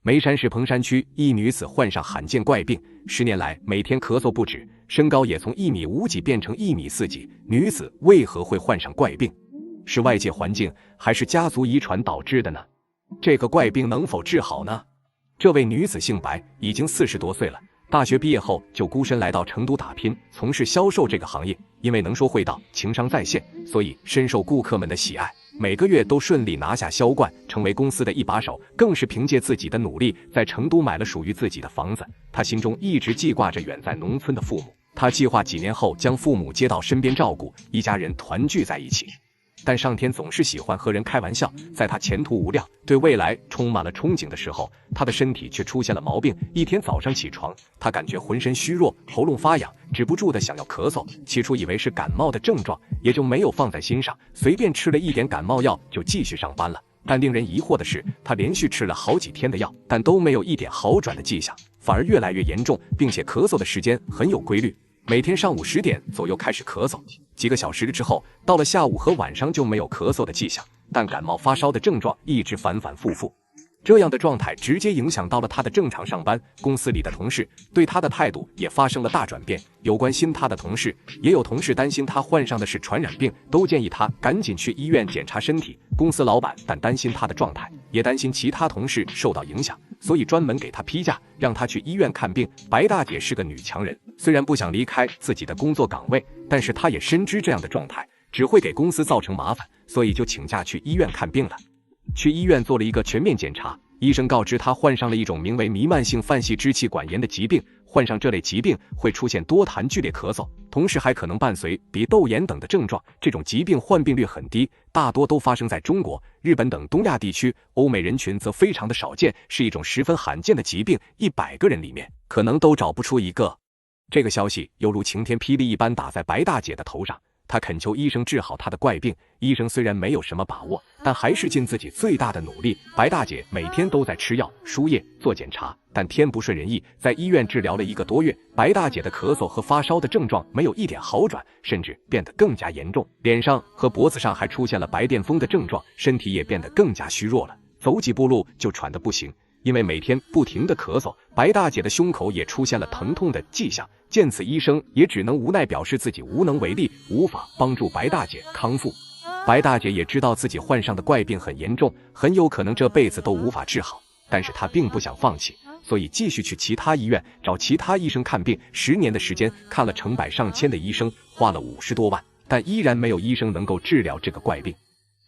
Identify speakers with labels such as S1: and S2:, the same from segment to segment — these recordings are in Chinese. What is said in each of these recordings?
S1: 眉山市彭山区一女子患上罕见怪病，10年来每天咳嗽不止，身高也从1.5米变成1.4米。女子为何会患上怪病？是外界环境还是家族遗传导致的呢？这个怪病能否治好呢？这位女子姓白，已经40多岁了。大学毕业后就孤身来到成都打拼，从事销售这个行业。因为能说会道，情商在线，所以深受顾客们的喜爱，每个月都顺利拿下销冠，成为公司的一把手。更是凭借自己的努力，在成都买了属于自己的房子。他心中一直记挂着远在农村的父母，他计划几年后将父母接到身边照顾，一家人团聚在一起。但上天总是喜欢和人开玩笑，在他前途无量，对未来充满了憧憬的时候，他的身体却出现了毛病。一天早上起床，他感觉浑身虚弱，喉咙发痒，止不住的想要咳嗽。起初以为是感冒的症状，也就没有放在心上，随便吃了一点感冒药就继续上班了。但令人疑惑的是，他连续吃了好几天的药，但都没有一点好转的迹象，反而越来越严重，并且咳嗽的时间很有规律。每天上午10点左右开始咳嗽，几个小时之后，到了下午和晚上就没有咳嗽的迹象，但感冒发烧的症状一直反反复复。这样的状态直接影响到了他的正常上班，公司里的同事对他的态度也发生了大转变。有关心他的同事，也有同事担心他患上的是传染病，都建议他赶紧去医院检查身体。公司老板但担心他的状态，也担心其他同事受到影响，所以专门给他批假，让他去医院看病。白大姐是个女强人，虽然不想离开自己的工作岗位，但是她也深知这样的状态只会给公司造成麻烦，所以就请假去医院看病了。去医院做了一个全面检查，医生告知他患上了一种名为弥漫性泛系支气管炎的疾病。患上这类疾病会出现多痰剧烈咳嗽，同时还可能伴随鼻窦炎等的症状。这种疾病患病率很低，大多都发生在中国、日本等东亚地区，欧美人群则非常的少见，是一种十分罕见的疾病，100个人里面可能都找不出一个。这个消息犹如晴天霹雳一般打在白大姐的头上，她恳求医生治好她的怪病。医生虽然没有什么把握，但还是尽自己最大的努力。白大姐每天都在吃药、输液、做检查，但天不顺人意，在医院治疗了1个多月，白大姐的咳嗽和发烧的症状没有一点好转，甚至变得更加严重，脸上和脖子上还出现了白癜风的症状，身体也变得更加虚弱了，走几步路就喘得不行。因为每天不停的咳嗽，白大姐的胸口也出现了疼痛的迹象。见此，医生也只能无奈表示自己无能为力，无法帮助白大姐康复。白大姐也知道自己患上的怪病很严重，很有可能这辈子都无法治好，但是她并不想放弃，所以继续去其他医院找其他医生看病。10年的时间，看了成百上千的医生，花了50多万，但依然没有医生能够治疗这个怪病。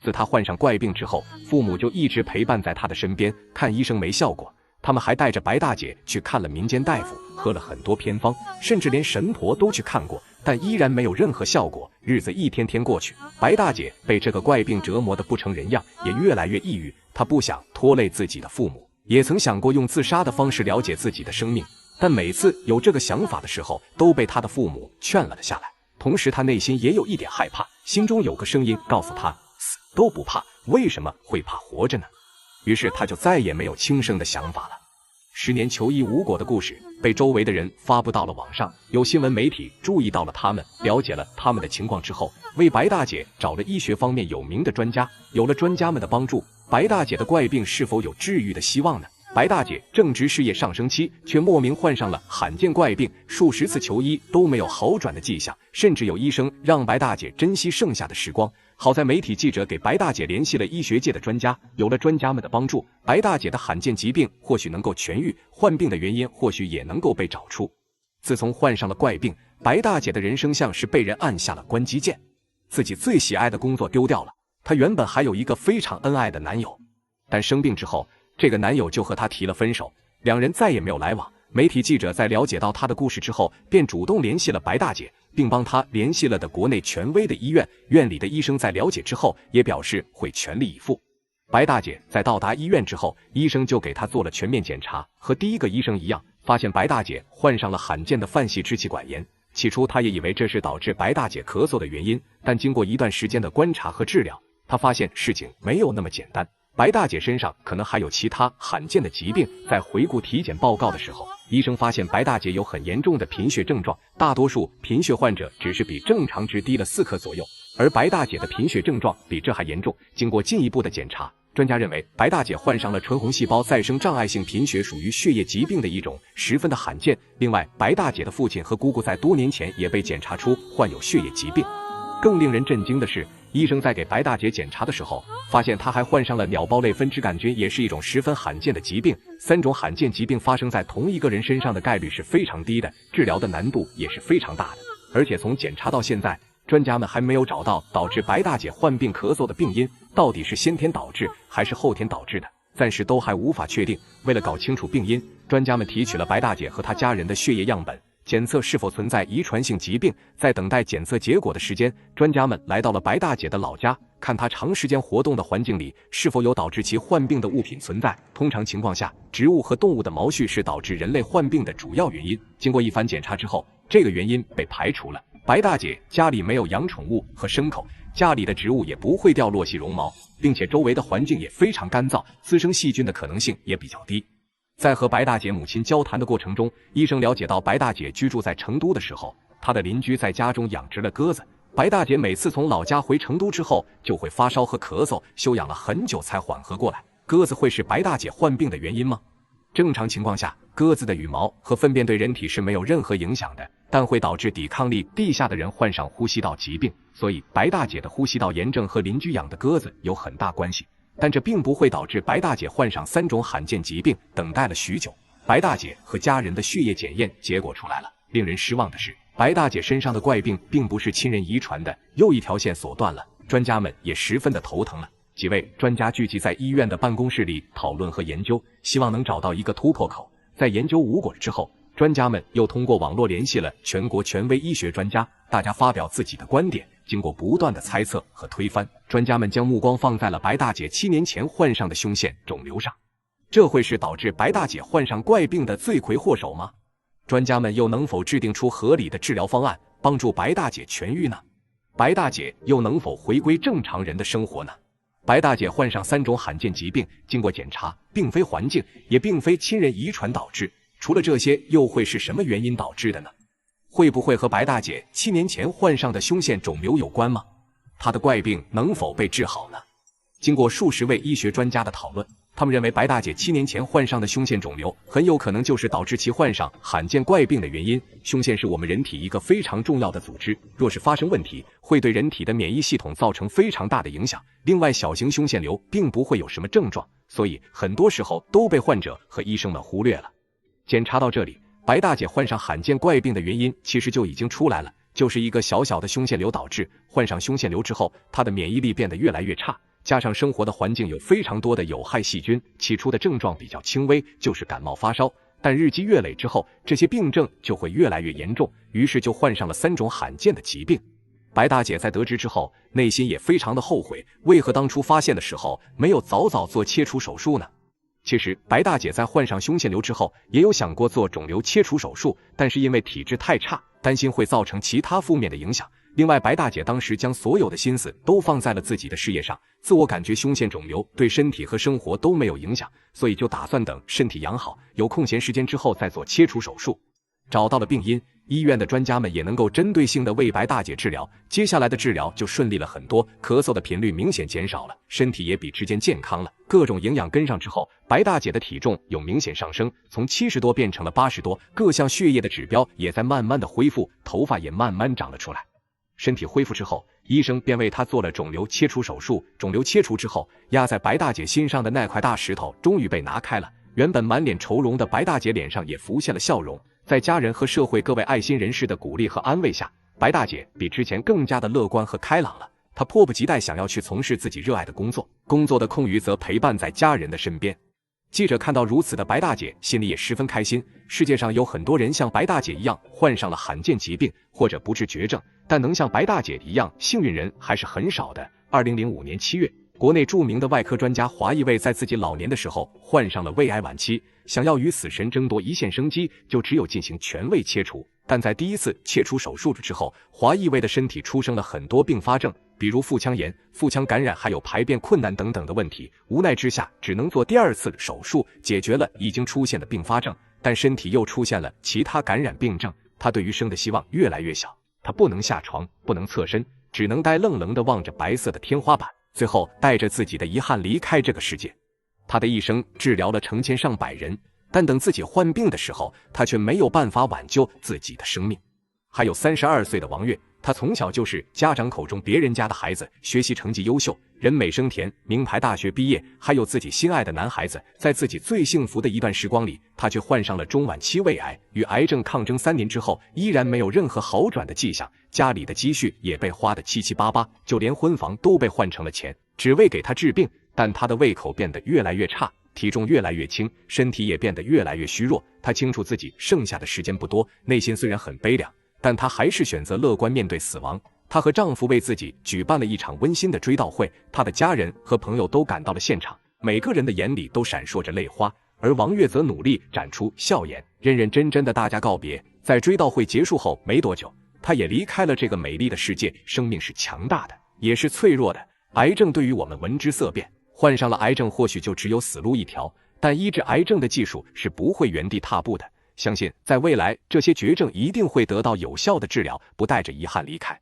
S1: 自他患上怪病之后，父母就一直陪伴在他的身边，看医生没效果，他们还带着白大姐去看了民间大夫，喝了很多偏方，甚至连神婆都去看过，但依然没有任何效果。日子一天天过去，白大姐被这个怪病折磨得不成人样，也越来越抑郁。她不想拖累自己的父母，也曾想过用自杀的方式了解自己的生命，但每次有这个想法的时候，都被她的父母劝了下来。同时她内心也有一点害怕，心中有个声音告诉她，死都不怕，为什么会怕活着呢？于是他就再也没有轻生的想法了。10年求医无果的故事被周围的人发布到了网上，有新闻媒体注意到了他们，了解了他们的情况之后，为白大姐找了医学方面有名的专家。有了专家们的帮助，白大姐的怪病是否有治愈的希望呢？白大姐正值事业上升期，却莫名患上了罕见怪病，数十次求医都没有好转的迹象，甚至有医生让白大姐珍惜剩下的时光。好在媒体记者给白大姐联系了医学界的专家，有了专家们的帮助，白大姐的罕见疾病或许能够痊愈，患病的原因或许也能够被找出。自从患上了怪病，白大姐的人生像是被人按下了关机键，自己最喜爱的工作丢掉了，她原本还有一个非常恩爱的男友，但生病之后，这个男友就和她提了分手，两人再也没有来往。媒体记者在了解到她的故事之后，便主动联系了白大姐，并帮她联系了的国内权威的医院，院里的医生在了解之后也表示会全力以赴。白大姐在到达医院之后，医生就给她做了全面检查，和第一个医生一样，发现白大姐患上了罕见的泛系支气管炎。起初她也以为这是导致白大姐咳嗽的原因，但经过一段时间的观察和治疗，她发现事情没有那么简单，白大姐身上可能还有其他罕见的疾病。在回顾体检报告的时候，医生发现白大姐有很严重的贫血症状，大多数贫血患者只是比正常值低了4克左右，而白大姐的贫血症状比这还严重。经过进一步的检查，专家认为，白大姐患上了纯红细胞再生障碍性贫血，属于血液疾病的一种，十分的罕见。另外，白大姐的父亲和姑姑在多年前也被检查出患有血液疾病。更令人震惊的是，医生在给白大姐检查的时候，发现她还患上了鸟孢类分支杆菌，也是一种十分罕见的疾病。3种罕见疾病发生在同一个人身上的概率是非常低的，治疗的难度也是非常大的。而且从检查到现在，专家们还没有找到导致白大姐患病咳嗽的病因，到底是先天导致还是后天导致的，暂时都还无法确定。为了搞清楚病因，专家们提取了白大姐和她家人的血液样本，检测是否存在遗传性疾病。在等待检测结果的时间，专家们来到了白大姐的老家，看她长时间活动的环境里是否有导致其患病的物品存在。通常情况下，植物和动物的毛絮是导致人类患病的主要原因。经过一番检查之后，这个原因被排除了。白大姐家里没有养宠物和牲口，家里的植物也不会掉落细绒毛，并且周围的环境也非常干燥，滋生细菌的可能性也比较低。在和白大姐母亲交谈的过程中，医生了解到白大姐居住在成都的时候，她的邻居在家中养殖了鸽子。白大姐每次从老家回成都之后就会发烧和咳嗽，休养了很久才缓和过来。鸽子会是白大姐患病的原因吗？正常情况下，鸽子的羽毛和粪便对人体是没有任何影响的，但会导致抵抗力低下的人患上呼吸道疾病，所以白大姐的呼吸道炎症和邻居养的鸽子有很大关系。但这并不会导致白大姐患上3种罕见疾病。等待了许久，白大姐和家人的血液检验结果出来了。令人失望的是，白大姐身上的怪病并不是亲人遗传的，又一条线索断了。专家们也十分的头疼了。几位专家聚集在医院的办公室里讨论和研究，希望能找到一个突破口。在研究无果之后，专家们又通过网络联系了全国权威医学专家，大家发表自己的观点。经过不断的猜测和推翻，专家们将目光放在了白大姐7年前患上的胸腺肿瘤上。这会是导致白大姐患上怪病的罪魁祸首吗？专家们又能否制定出合理的治疗方案，帮助白大姐痊愈呢？白大姐又能否回归正常人的生活呢？白大姐患上3种罕见疾病，经过检查，并非环境，也并非亲人遗传导致。除了这些，又会是什么原因导致的呢？会不会和白大姐7年前患上的胸腺肿瘤有关吗？她的怪病能否被治好呢？经过数十位医学专家的讨论，他们认为白大姐7年前患上的胸腺肿瘤很有可能就是导致其患上罕见怪病的原因。胸腺是我们人体一个非常重要的组织，若是发生问题，会对人体的免疫系统造成非常大的影响。另外，小型胸腺瘤并不会有什么症状，所以很多时候都被患者和医生们忽略了。检查到这里，白大姐患上罕见怪病的原因其实就已经出来了，就是一个小小的胸腺瘤导致。患上胸腺瘤之后，她的免疫力变得越来越差，加上生活的环境有非常多的有害细菌，起初的症状比较轻微，就是感冒发烧，但日积月累之后，这些病症就会越来越严重，于是就患上了3种罕见的疾病。白大姐在得知之后，内心也非常的后悔，为何当初发现的时候没有早早做切除手术呢？其实白大姐在患上胸腺瘤之后，也有想过做肿瘤切除手术，但是因为体质太差，担心会造成其他负面的影响。另外，白大姐当时将所有的心思都放在了自己的事业上，自我感觉胸腺肿瘤对身体和生活都没有影响，所以就打算等身体养好，有空闲时间之后再做切除手术。找到了病因，医院的专家们也能够针对性的为白大姐治疗，接下来的治疗就顺利了很多，咳嗽的频率明显减少了，身体也比之前健康了，各种营养跟上之后，白大姐的体重有明显上升，从70多变成了80多，各项血液的指标也在慢慢的恢复，头发也慢慢长了出来。身体恢复之后，医生便为她做了肿瘤切除手术。肿瘤切除之后，压在白大姐心上的那块大石头终于被拿开了，原本满脸愁容的白大姐脸上也浮现了笑容。在家人和社会各位爱心人士的鼓励和安慰下，白大姐比之前更加的乐观和开朗了。她迫不及待想要去从事自己热爱的工作，工作的空余则陪伴在家人的身边。记者看到如此的白大姐，心里也十分开心。世界上有很多人像白大姐一样患上了罕见疾病或者不治绝症，但能像白大姐一样幸运人还是很少的。2005年7月，国内著名的外科专家华义卫在自己老年的时候患上了胃癌晚期，想要与死神争夺一线生机，就只有进行全胃切除。但在第一次切除手术之后，华义卫的身体出生了很多并发症，比如腹腔炎、腹腔感染，还有排便困难等等的问题。无奈之下，只能做第2次手术，解决了已经出现的并发症，但身体又出现了其他感染病症，他对余生的希望越来越小。他不能下床，不能侧身，只能呆愣愣地望着白色的天花板。最后带着自己的遗憾离开这个世界。他的一生治疗了成千上百人，但等自己患病的时候，他却没有办法挽救自己的生命。还有32岁的王悦，他从小就是家长口中别人家的孩子，学习成绩优秀，人美声甜，名牌大学毕业，还有自己心爱的男孩子。在自己最幸福的一段时光里，他却患上了中晚期胃癌，与癌症抗争3年之后，依然没有任何好转的迹象，家里的积蓄也被花得七七八八，就连婚房都被换成了钱，只为给他治病。但他的胃口变得越来越差，体重越来越轻，身体也变得越来越虚弱。他清楚自己剩下的时间不多，内心虽然很悲凉，但她还是选择乐观面对死亡。她和丈夫为自己举办了一场温馨的追悼会，她的家人和朋友都赶到了现场，每个人的眼里都闪烁着泪花，而王悦则努力展出笑颜，认认真真的大家告别。在追悼会结束后没多久，她也离开了这个美丽的世界。生命是强大的，也是脆弱的，癌症对于我们闻之色变，患上了癌症或许就只有死路一条，但医治癌症的技术是不会原地踏步的。相信在未来，这些绝症一定会得到有效的治疗，不带着遗憾离开。